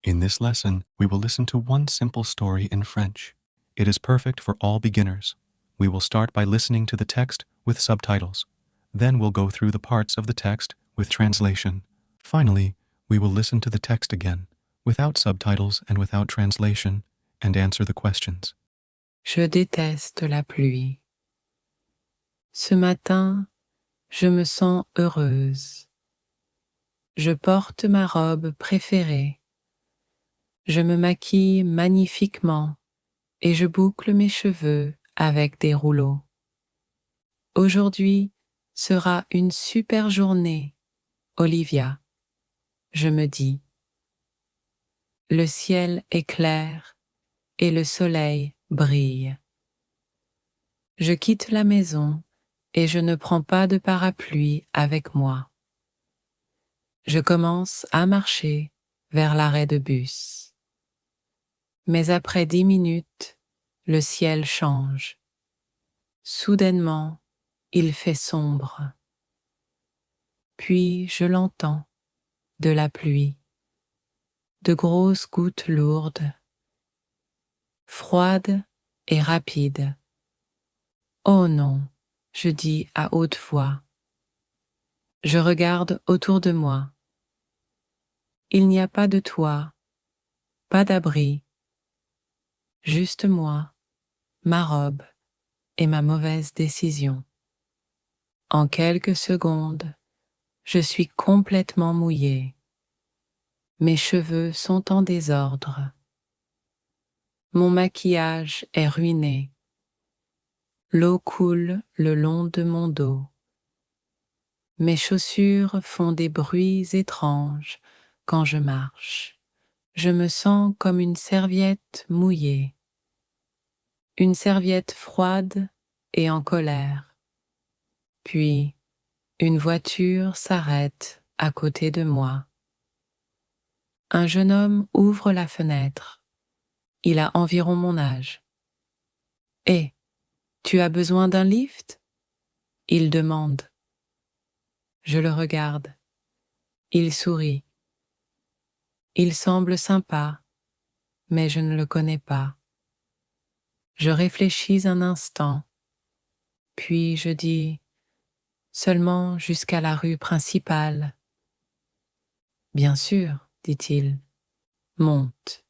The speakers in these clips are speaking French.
In this lesson, we will listen to one simple story in French. It is perfect for all beginners. We will start by listening to the text with subtitles. Then we'll go through the parts of the text with translation. Finally, we will listen to the text again, without subtitles and without translation, and answer the questions. Je déteste la pluie. Ce matin, je me sens heureuse. Je porte ma robe préférée. Je me maquille magnifiquement et je boucle mes cheveux avec des rouleaux. Aujourd'hui sera une super journée, Olivia, je me dis. Le ciel est clair et le soleil brille. Je quitte la maison et je ne prends pas de parapluie avec moi. Je commence à marcher vers l'arrêt de bus. Mais après 10 minutes, le ciel change. Soudainement, il fait sombre. Puis je l'entends, de la pluie, de grosses gouttes lourdes, froides et rapides. Oh non, je dis à haute voix. Je regarde autour de moi. Il n'y a pas de toit, pas d'abri, juste moi, ma robe et ma mauvaise décision. En quelques secondes, je suis complètement mouillée. Mes cheveux sont en désordre. Mon maquillage est ruiné. L'eau coule le long de mon dos. Mes chaussures font des bruits étranges quand je marche. Je me sens comme une serviette mouillée. Une serviette froide et en colère. Puis, une voiture s'arrête à côté de moi. Un jeune homme ouvre la fenêtre. Il a environ mon âge. « Hé, tu as besoin d'un lift ?» il demande. Je le regarde. Il sourit. Il semble sympa, mais je ne le connais pas. Je réfléchis un instant, puis je dis « Seulement jusqu'à la rue principale. » « Bien sûr, dit-il. Monte.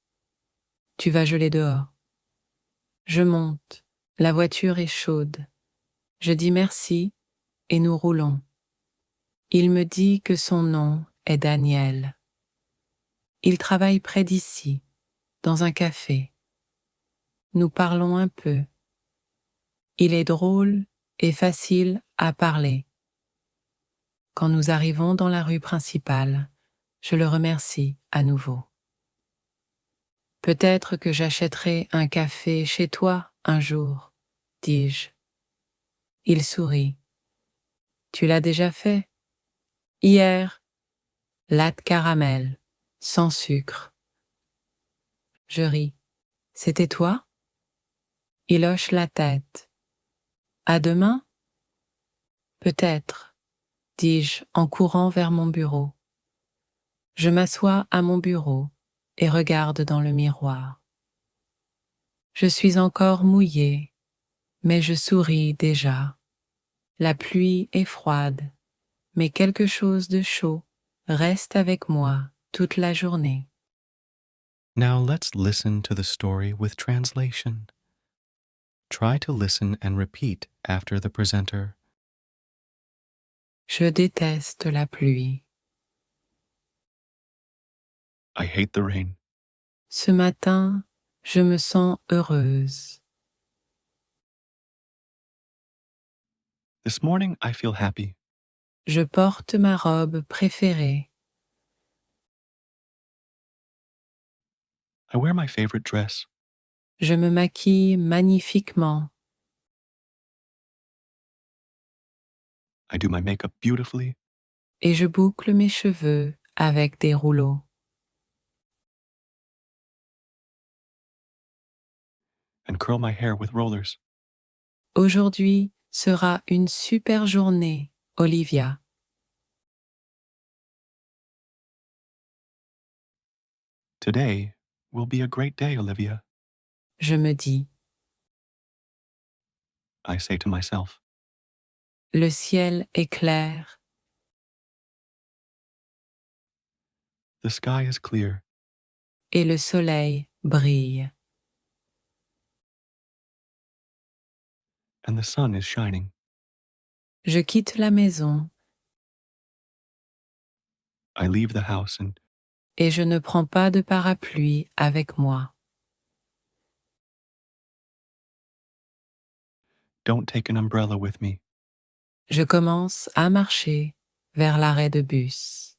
Tu vas geler dehors. » Je monte. La voiture est chaude. Je dis merci et nous roulons. Il me dit que son nom est Daniel. Il travaille près d'ici, dans un café. Nous parlons un peu. Il est drôle et facile à parler. Quand nous arrivons dans la rue principale, je le remercie à nouveau. Peut-être que j'achèterai un café chez toi un jour, dis-je. Il sourit. Tu l'as déjà fait? Hier, latte caramel, sans sucre. Je ris. C'était toi? Il hoche la tête. À demain? Peut-être, dis-je en courant vers mon bureau. Je m'assois à mon bureau et regarde dans le miroir. Je suis encore mouillée, mais je souris déjà. La pluie est froide, mais quelque chose de chaud reste avec moi toute la journée. Now let's listen to the story with translation. Try to listen and repeat after the presenter. Je déteste la pluie. I hate the rain. Ce matin, je me sens heureuse. This morning I feel happy. Je porte ma robe préférée. I wear my favorite dress. Je me maquille magnifiquement. I do my makeup beautifully. Et je boucle mes cheveux avec des rouleaux. And curl my hair with rollers. Aujourd'hui sera une super journée, Olivia. Today will be a great day, Olivia, Je me dis, I say to myself. le ciel est clair The sky is clear et le soleil brille. and the sun is shining. Je quitte la maison I leave the house and et je ne prends pas de parapluie avec moi. don't take an umbrella with me. Je commence à marcher vers l'arrêt de bus.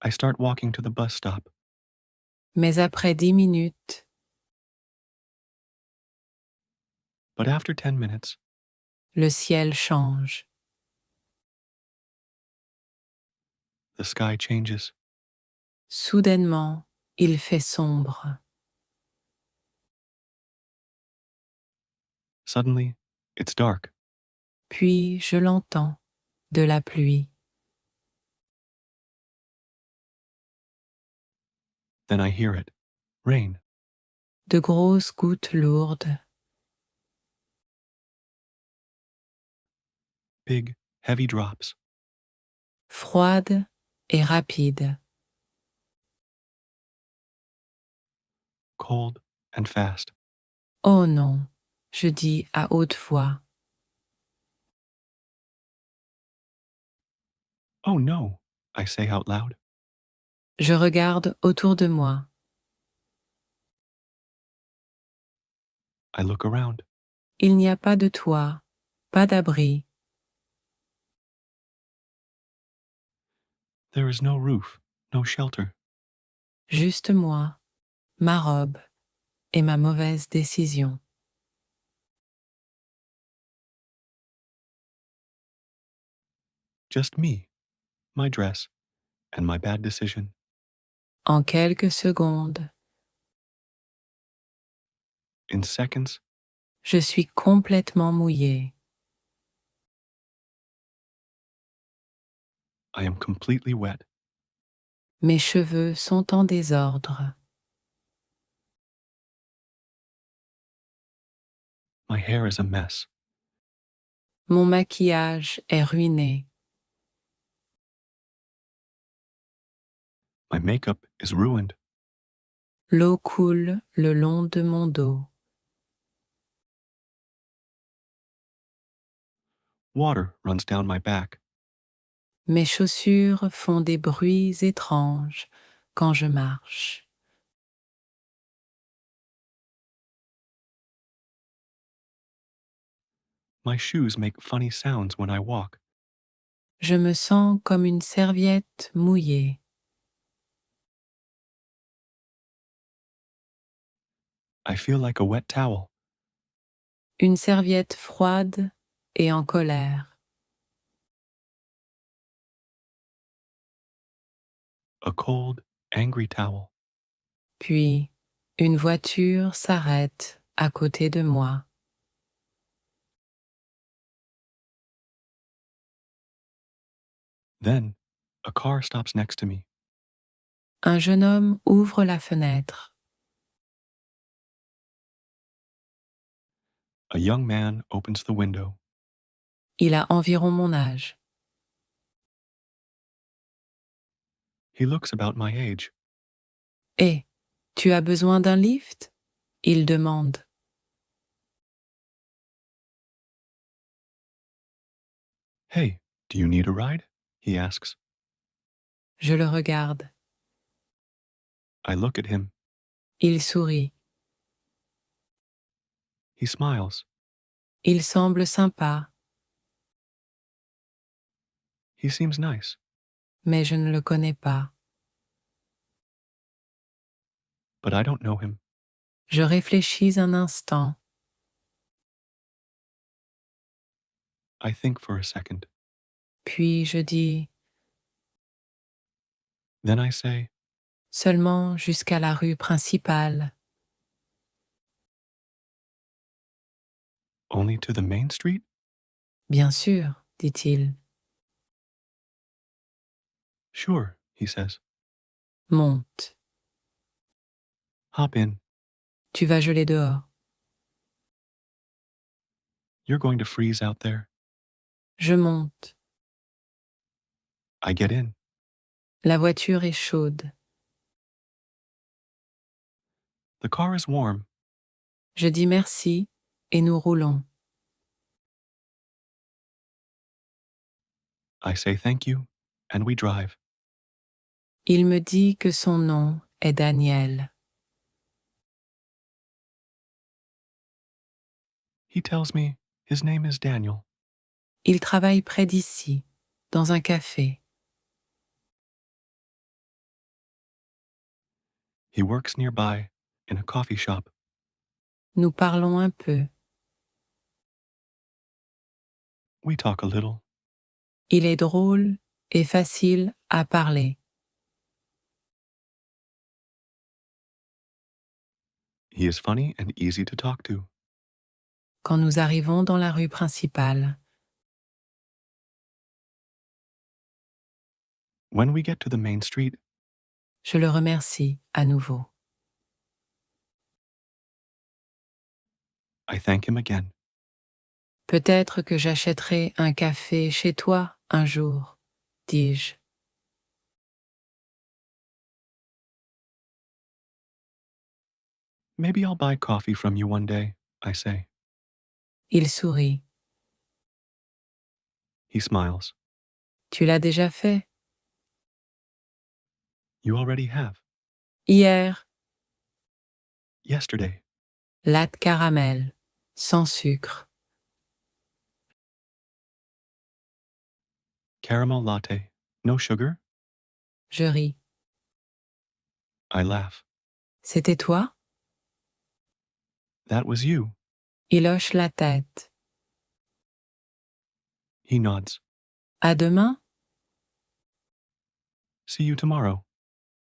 I start walking to the bus stop, Mais après 10 minutes, but after 10 minutes, le ciel change. the sky changes. Soudainement, il fait sombre. Suddenly, it's dark. Puis je l'entends, de la pluie. Then I hear it. Rain. De grosses gouttes lourdes. Big, heavy drops. Froides et rapides. Cold and fast. Oh non, je dis à haute voix. Oh no, I say out loud. Je regarde autour de moi. I look around. Il n'y a pas de toit, pas d'abri. There is no roof, no shelter. Juste moi, ma robe et ma mauvaise décision. Just me, my dress, and my bad decision. En quelques secondes, In seconds, je suis complètement mouillée. I am completely wet. Mes cheveux sont en désordre. My hair is a mess. Mon maquillage est ruiné. My makeup is ruined. L'eau coule le long de mon dos. Water runs down my back. Mes chaussures font des bruits étranges quand je marche. My shoes make funny sounds when I walk. Je me sens comme une serviette mouillée. I feel like a wet towel. Une serviette froide et en colère. A cold, angry towel. Puis, une voiture s'arrête à côté de moi. Then, a car stops next to me. Un jeune homme ouvre la fenêtre. A young man opens the window. Il a environ mon âge. He looks about my age. Hé, tu as besoin d'un lift? Il demande. Hey, do you need a ride? He asks. Je le regarde. I look at him. Il sourit. He smiles. Il semble sympa, He seems nice, mais je ne le connais pas. but I don't know him. Je réfléchis un instant. I think for a second. Puis je dis Then I say, seulement jusqu'à la rue principale. only to the main street? Bien sûr, dit-il. Sure, he says. Monte. Hop in. Tu vas geler dehors. You're going to freeze out there. Je monte. I get in. La voiture est chaude. The car is warm. Je dis merci et nous roulons. I say thank you, and we drive. Il me dit que son nom est Daniel. He tells me his name is Daniel. Il travaille près d'ici, dans un café. He works nearby in a coffee shop. Nous parlons un peu. We talk a little. Il est drôle et facile à parler. He is funny and easy to talk to. Quand nous arrivons dans la rue principale, When we get to the main street, je le remercie à nouveau. I thank him again. Peut-être que j'achèterai un café chez toi un jour, dis-je. Maybe I'll buy coffee from you one day, I say. Il sourit. He smiles. Tu l'as déjà fait? You already have. Hier, Yesterday. latte caramel, sans sucre. Caramel latte. No sugar? Je ris. I laugh. C'était toi? That was you. Il hoche la tête. He nods. À demain? See you tomorrow.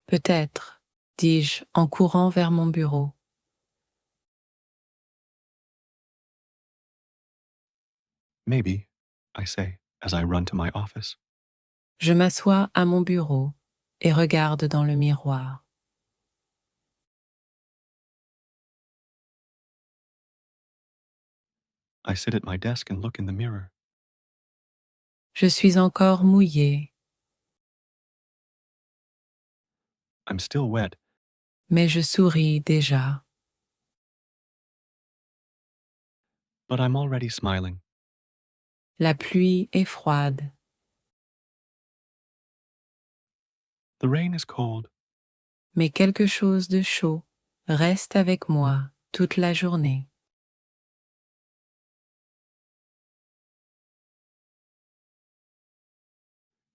Peut-être, dis-je en courant vers mon bureau. Maybe, I say as I run to my office. Je m'assois à mon bureau et regarde dans le miroir. I sit at my desk and look in the mirror. Je suis encore mouillée, I'm still wet, mais je souris déjà. but I'm already smiling. La pluie est froide. The rain is cold, Mais quelque chose de chaud reste avec moi toute la journée.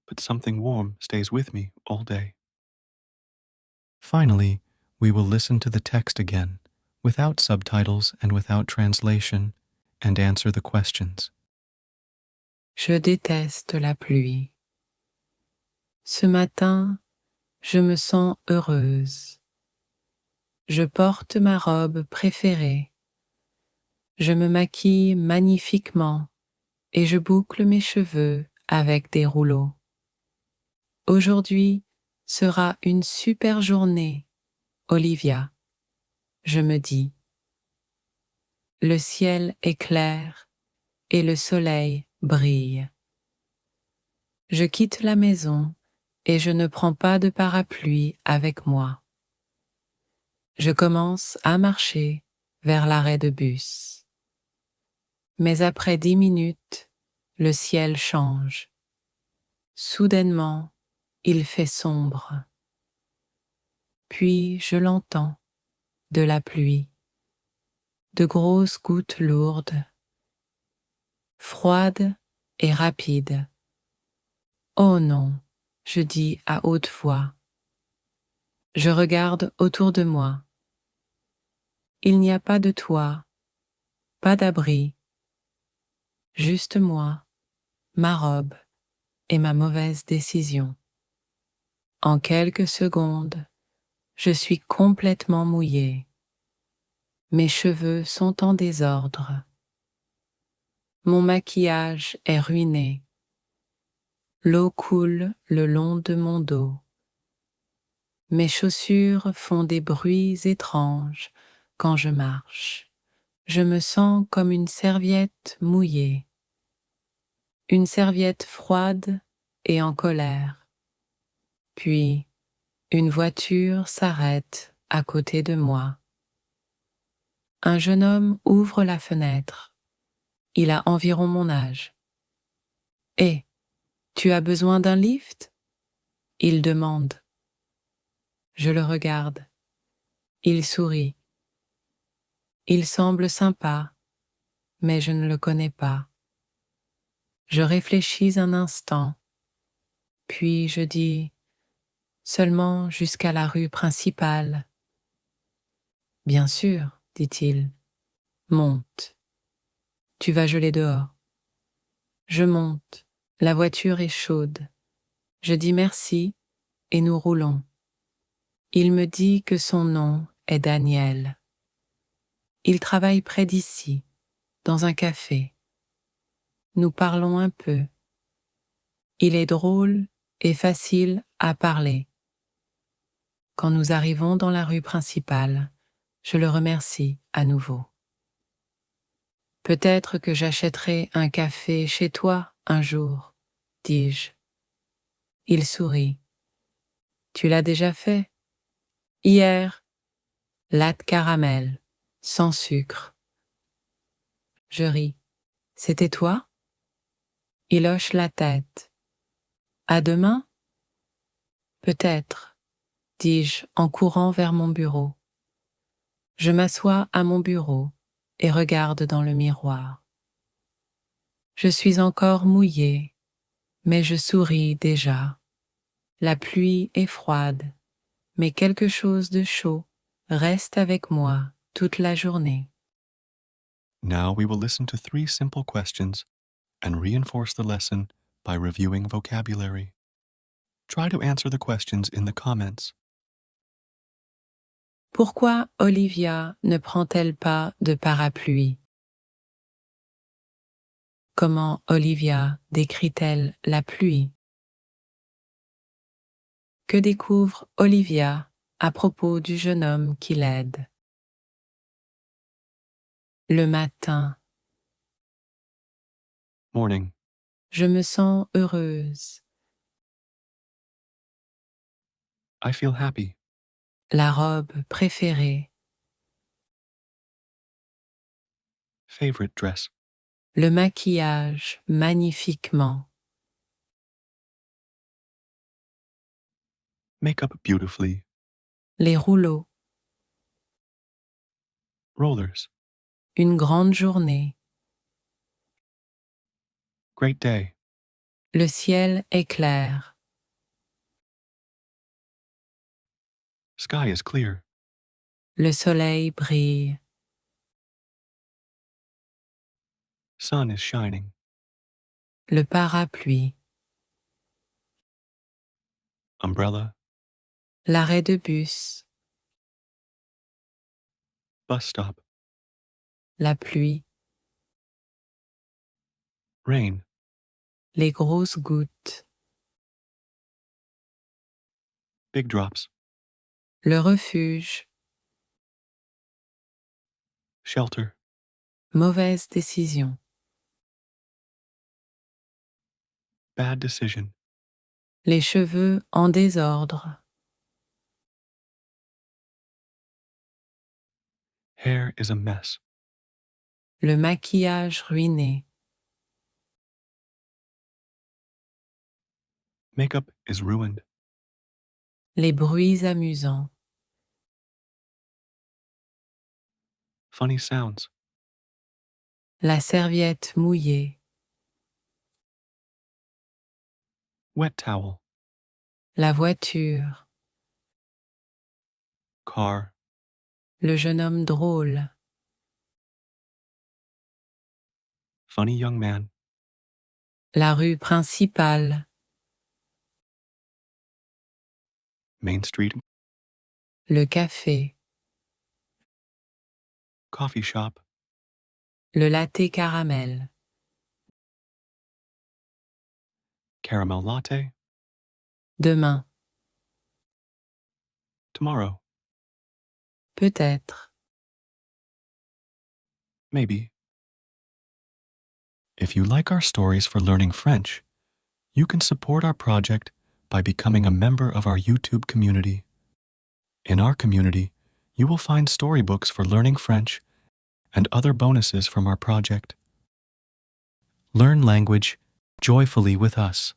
but something warm stays with me all day. Finally, we will listen to the text again, without subtitles and without translation, and answer the questions. Je déteste la pluie. Ce matin, je me sens heureuse. Je porte ma robe préférée. Je me maquille magnifiquement et je boucle mes cheveux avec des rouleaux. Aujourd'hui sera une super journée, Olivia, je me dis. Le ciel est clair et le soleil brille. Je quitte la maison et je ne prends pas de parapluie avec moi. Je commence à marcher vers l'arrêt de bus. Mais après 10 minutes, le ciel change. Soudainement, il fait sombre. Puis je l'entends, de la pluie, de grosses gouttes lourdes, froides et rapides. Oh non, je dis à haute voix. Je regarde autour de moi. Il n'y a pas de toit, pas d'abri, juste moi, ma robe et ma mauvaise décision. En quelques secondes, je suis complètement mouillée. Mes cheveux sont en désordre. Mon maquillage est ruiné. L'eau coule le long de mon dos. Mes chaussures font des bruits étranges quand je marche. Je me sens comme une serviette mouillée, une serviette froide et en colère. Puis, une voiture s'arrête à côté de moi. Un jeune homme ouvre la fenêtre. Il a environ mon âge. « Hé, tu as besoin d'un lift ?» il demande. Je le regarde. Il sourit. Il semble sympa, mais je ne le connais pas. Je réfléchis un instant, puis je dis seulement jusqu'à la rue principale. Bien sûr, dit-il. Monte. Tu vas geler dehors. Je monte. La voiture est chaude. Je dis merci et nous roulons. Il me dit que son nom est Daniel. Il travaille près d'ici, dans un café. Nous parlons un peu. Il est drôle et facile à parler. Quand nous arrivons dans la rue principale, je le remercie à nouveau. Peut-être que j'achèterai un café chez toi un jour, dis-je. Il sourit. Tu l'as déjà fait? Hier, latte caramel, sans sucre. Je ris. C'était toi? Il hoche la tête. À demain? Peut-être, dis-je en courant vers mon bureau. Je m'assois à mon bureau et regarde dans le miroir. Je suis encore mouillée, mais je souris déjà. La pluie est froide, mais quelque chose de chaud reste avec moi toute la journée. Now we will listen to 3 simple questions and reinforce the lesson by reviewing vocabulary. Try to answer the questions in the comments. Pourquoi Olivia ne prend-elle pas de parapluie? Comment Olivia décrit-elle la pluie? Que découvre Olivia à propos du jeune homme qui l'aide? Le matin, Morning. je me sens heureuse. I feel happy. La robe préférée, Favorite dress. le maquillage magnifiquement, Make up beautifully. les rouleaux, Rollers. une grande journée, Great day. le ciel est clair, Sky is clear. le soleil brille, Sun is shining. le parapluie, Umbrella. l'arrêt de bus, Bus stop. la pluie, Rain. les grosses gouttes, Big drops. le refuge, Shelter. mauvaise décision, Bad decision. les cheveux en désordre, Hair is a mess. le maquillage ruiné, Makeup is ruined. les bruits amusants, Funny sounds. la serviette mouillée, Wet towel. la voiture, Car. le jeune homme drôle, Funny young man. la rue principale, Main street. le café, Coffee shop. le latte caramel, Caramel latte? Demain. Tomorrow? Peut-être. Maybe. If you like our stories for learning French, you can support our project by becoming a member of our YouTube community. In our community, you will find storybooks for learning French and other bonuses from our project. Learn language joyfully with us.